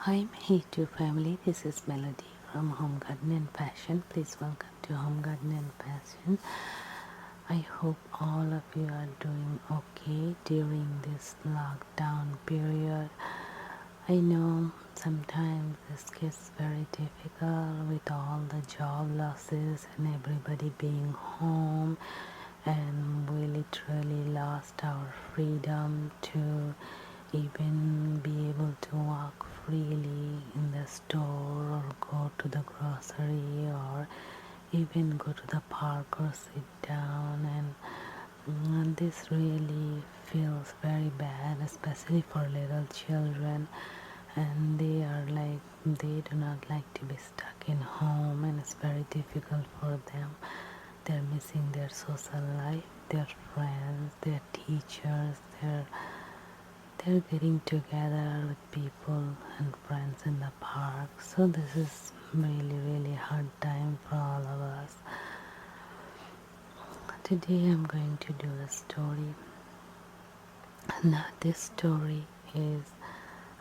Hi, my YouTube family. This is Melody from Home Garden and Fashion. Please welcome to Home Garden and Fashion. I hope all of you are doing okay during this lockdown period. I know sometimes this gets very difficult with all the job losses and everybody being home, and we literally lost our freedom to even be able to walk freely in the store or go to the grocery or even go to the park or sit down, and this really feels very bad, especially for little children, and they do not like to be stuck in home, and it's very difficult for them. They're missing their social life, their friends, their teachers, they're getting together with people and friends in the park. So this is really hard time for all of us. Today I'm going to do a story. Now this story is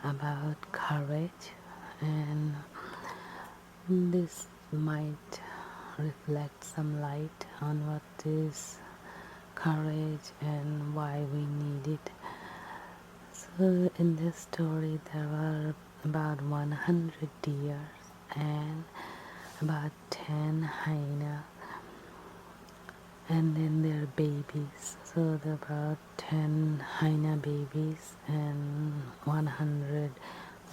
about courage, and this might reflect some light on what is courage and why we need it. So in this story there were about 100 deers and about 10 hyenas, and then their babies. So there were about 10 hyena babies and 100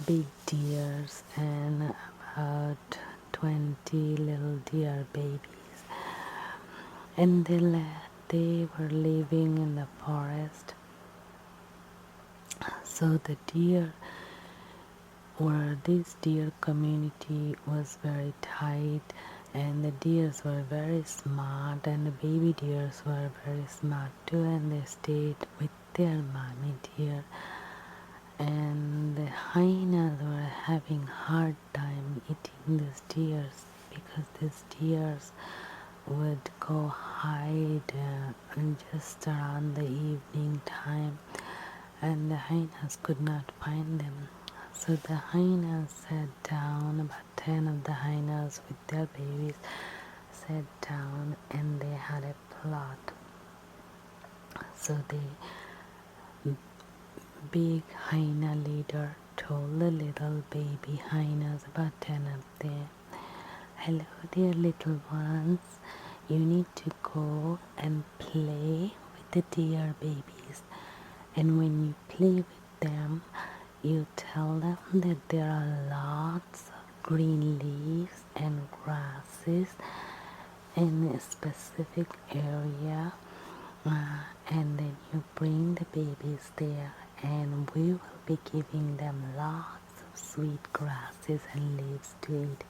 big deers and about 20 little deer babies. And they were living in the forest. So this deer community was very tight, and the deers were very smart, and the baby deers were very smart too, and they stayed with their mommy deer. And the hyenas were having hard time eating these deers because these deers would go hide just around the evening time, and the hyenas could not find them. So the hyenas sat down, about 10 of the hyenas with their babies sat down, and they had a plot. So the big hyena leader told the little baby hyenas, about 10 of them, "Hello, dear little ones, you need to go and play with the deer babies. And when you play with them, you tell them that there are lots of green leaves and grasses in a specific area, and then you bring the babies there, and we will be giving them lots of sweet grasses and leaves to eat.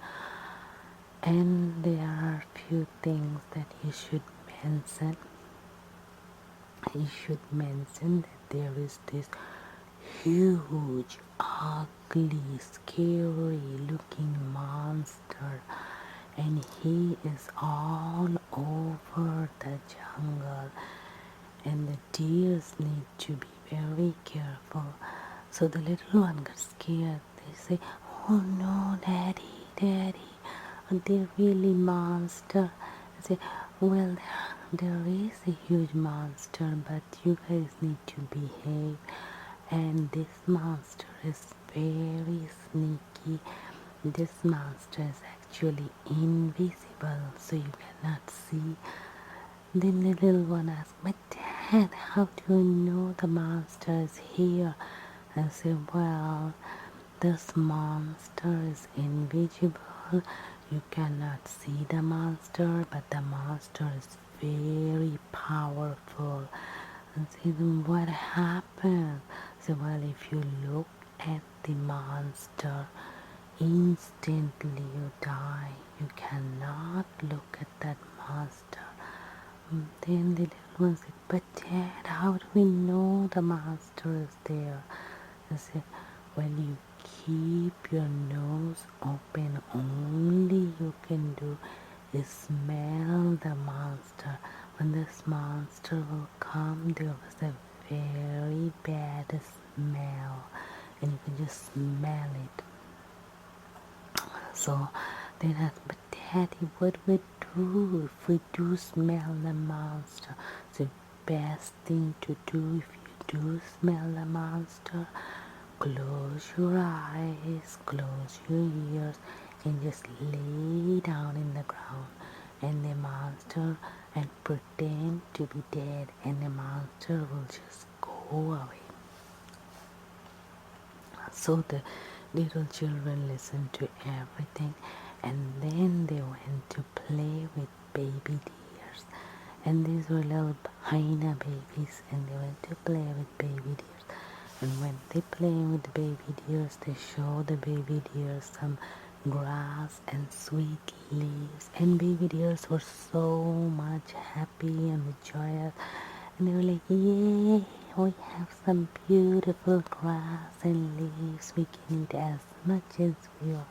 And there are few things that you should mention. You should mention that there is this huge, ugly, scary looking monster, and he is all over the jungle, and the deers need to be very careful." So the little one got scared. They say, "Oh no, daddy, are they really monster?" I say, "Well, there is a huge monster, but you guys need to behave, and this monster is very sneaky. This monster is actually invisible, so you cannot see." Then the little one asked, "But Dad, how do you know the monster is here?" I said, "Well, this monster is invisible. You cannot see the monster, but the monster is very powerful." And said, "What happened?" I said, "Well, if you look at the monster, instantly you die. You cannot look at that monster." Then the little one said, "But Dad, how do we know the monster is there?" I said, "Well, you keep your nose open. Only you can do is smell the monster. When this monster will come, there was a very bad smell, and you can just smell it." So they asked, but Daddy, what we do if we do smell the monster? The best thing to do if you do smell the monster, close your eyes, close your ears, and just lay down in the ground and the monster and pretend to be dead, and the monster will just go away. So the little children listened to everything, and then they went to play with baby deers. And these were little hyena babies, and they went to play with baby deers. And when they play with the baby deers, they show the baby deers some grass and sweet leaves. And baby deers were so much happy and joyous. And they were like, yay, we have some beautiful grass and leaves. We can eat as much as we want.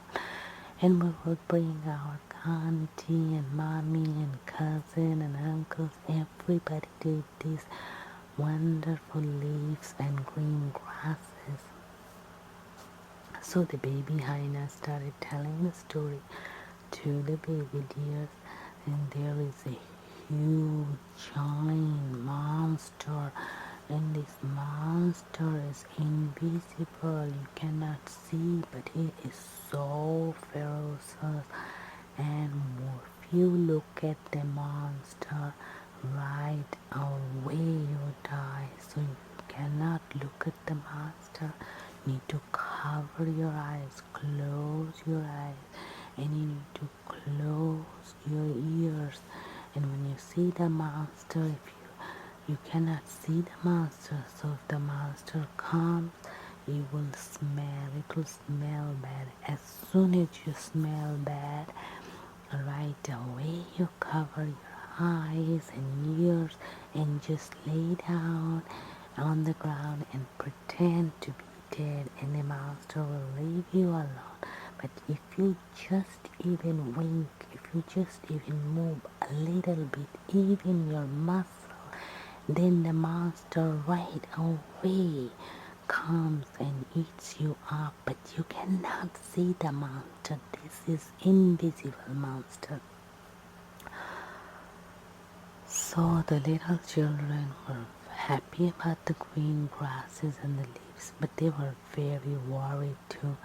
And we will bring our auntie and mommy and cousin and uncles, everybody to eat these wonderful leaves and green grasses. So the baby hyena started telling the story to the baby deers, and there is a huge giant monster, and this monster is invisible. You cannot see, but it is so ferocious. And if you look at the monster right away, you die. So you cannot look at the monster. You need to cover your eyes, close your eyes, and you need to close your ears. And when you see the monster, if you cannot see the monster, so if the monster comes, it will smell bad. As soon as you smell bad, right away you cover your eyes and ears and just lay down on the ground and pretend to be dead, and the monster will leave you alone. But if you just even wink, if you just even move a little bit, even your muscle, then the monster right away comes and eats you up. But you cannot see the monster. This is invisible monster. So the little children were happy about the green grasses and the leaves, but they were very worried too.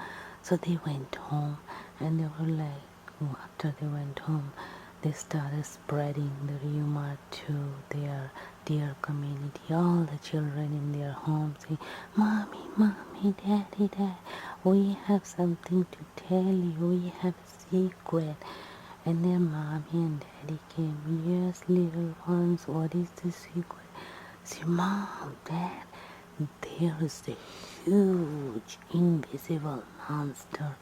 So they went home, and they were like, after they went home, they started spreading the rumor to their dear community, all the children in their homes, saying, Mommy, Mommy, Daddy, Dad, we have something to tell you, we have a secret. And their mommy and daddy came, yes, little ones, what is the secret? Say, Mom, Dad, there is a huge invisible monster,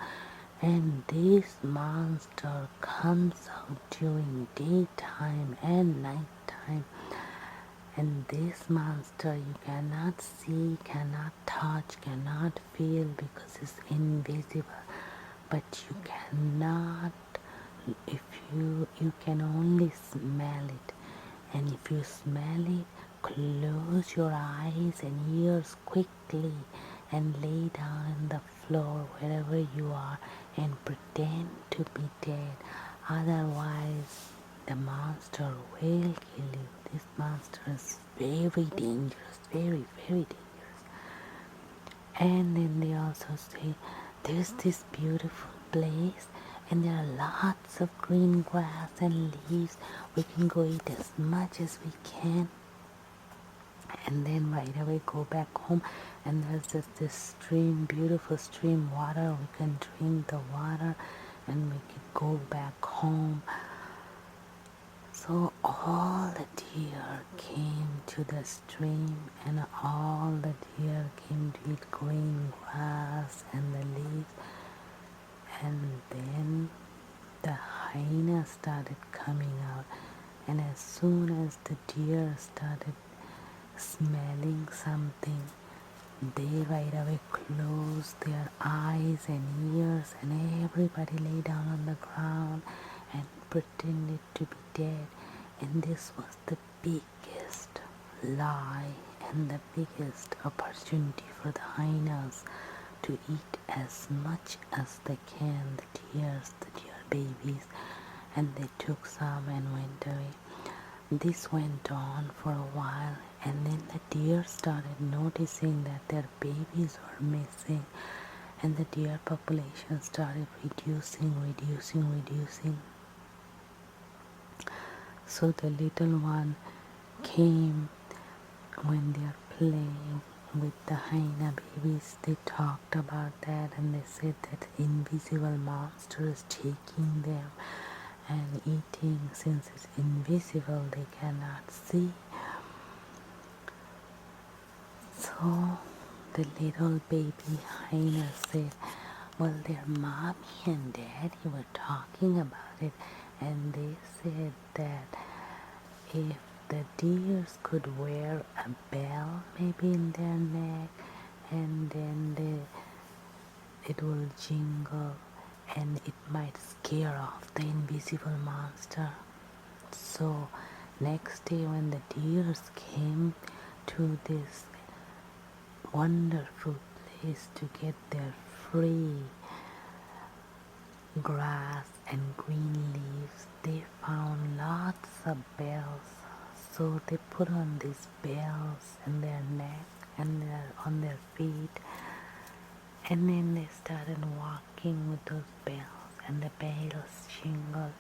and this monster comes out during daytime and nighttime. And this monster you cannot see, cannot touch, cannot feel because it's invisible. But you cannot, if you can only smell it. And if you smell it, close your eyes and ears quickly and lay down on the floor wherever you are and pretend to be dead. Otherwise, the monster will kill you. This monster is very dangerous, very, very dangerous. And then they also say, there's this beautiful place, and there are lots of green grass and leaves. We can go eat as much as we can, and then right away go back home. And there's just this stream, beautiful stream water. We can drink the water, and we can go back home. So all the deer came to the stream, and all the deer came to eat green grass and the leaves. And then the hyena started coming out, and as soon as the deer started smelling something, they right away closed their eyes and ears, and everybody lay down on the ground and pretended to be dead. And this was the biggest lie and the biggest opportunity for the hyenas to eat as much as they can, the deer babies, and they took some and went away. This went on for a while, and then the deer started noticing that their babies were missing, and the deer population started reducing. So the little one came when they are playing with the hyena babies. They talked about that, and they said that invisible monster is taking them and eating. Since it's invisible, they cannot see. So the little baby hyena said, well, their mommy and daddy were talking about it, and they said that if the deers could wear a bell maybe in their neck, and then it will jingle, and it might scare off the invisible monster. So next day when the deers came to this wonderful place to get their free grass and green leaves, they found lots of bells. So they put on these bells in their neck and on their feet, and then they started walking with those bells, and the bells jingled,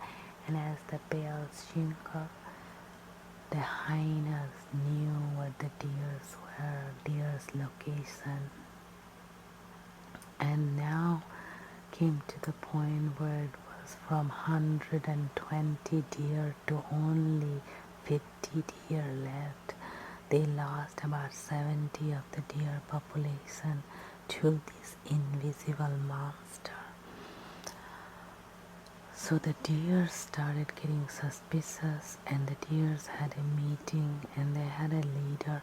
and as the bells jingled, the hyenas knew where the deers were, deer's location, and now came to the point where it was from 120 deer to only 50 deer left. They lost about 70 of the deer population to this invisible monster. So the deer started getting suspicious, and the deers had a meeting, and they had a leader,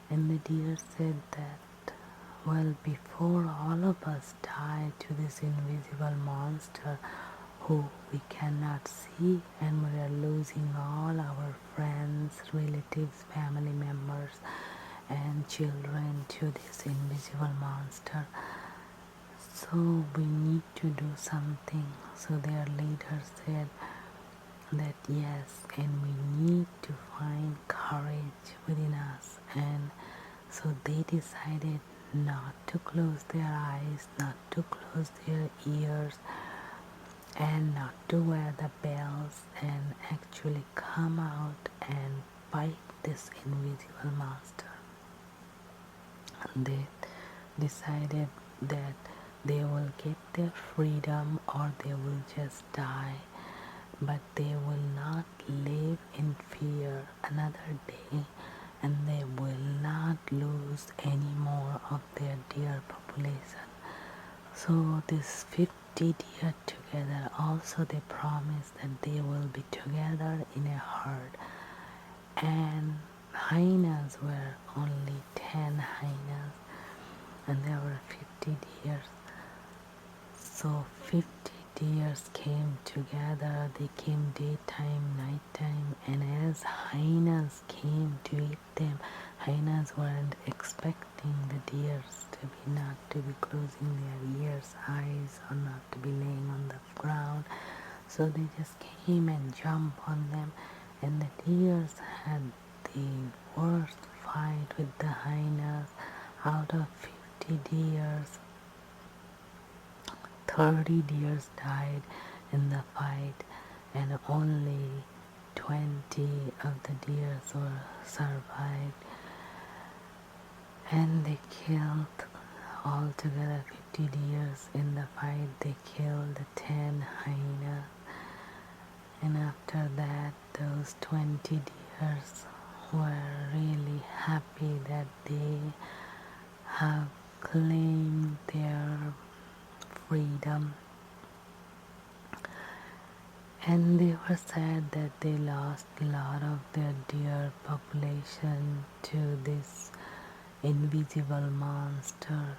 and the deer said that, well, before all of us die to this invisible monster who we cannot see, and we are losing all our friends, relatives, family members, and children to this invisible monster, so we need to do something. So their leader said that yes, and we need to find courage within us. And so they decided not to close their eyes, not to close their ears, and not to wear the bells, and actually come out and fight this invisible monster. And they decided that they will get their freedom or they will just die, but they will not live in fear another day, and they will not lose any more of their deer population. So this 50 deer together, also they promised that they will be together in a herd, and hyenas were only 10 hyenas, and there were 50 deer. So 50 deers came together. They came daytime, nighttime, and as hyenas came to eat them, hyenas weren't expecting the deers to be not to be closing their ears, eyes, or not to be laying on the ground. So they just came and jumped on them, and the deers had the worst fight with the hyenas. Out of 50 deers, 30 deers died in the fight, and only 20 of the deers were survived. And they killed altogether 50 deers in the fight. They killed 10 hyenas, and after that, those 20 deers were really happy that they have claimed their freedom, and they were sad that they lost a lot of their deer population to this invisible monster,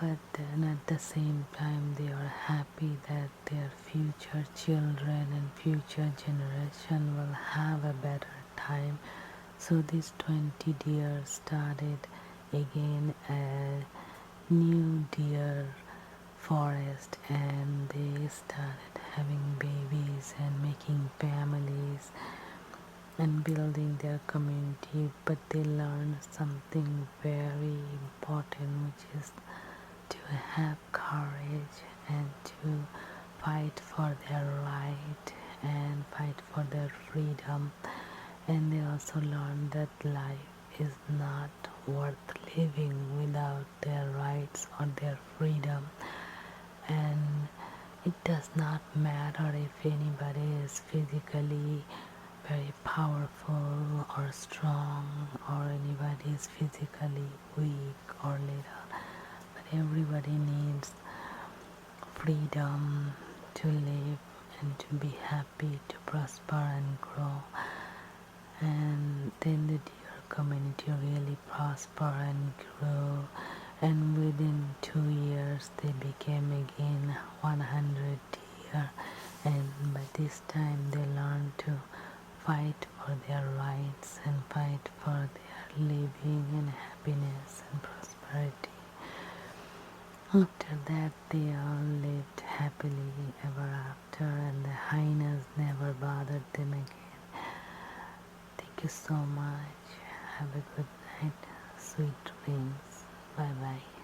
but then at the same time they are happy that their future children and future generation will have a better time. So these 20 deer started again a new deer forest, and they started having babies and making families and building their community. But they learned something very important, which is to have courage and to fight for their right and fight for their freedom. And they also learned that life is not worth living without their rights or their freedom. And it does not matter if anybody is physically very powerful or strong, or anybody is physically weak or little, but everybody needs freedom to live and to be happy, to prosper and grow. And then the deer community really prospered and grew, and within 2 years they became again 100 deer, and by this time they learned to fight for their rights and fight for their living and happiness and prosperity. After that, they all lived happily ever after, and the hyenas never bothered them again. Thank you so much. Have a good night. Sweet dreams. Bye bye.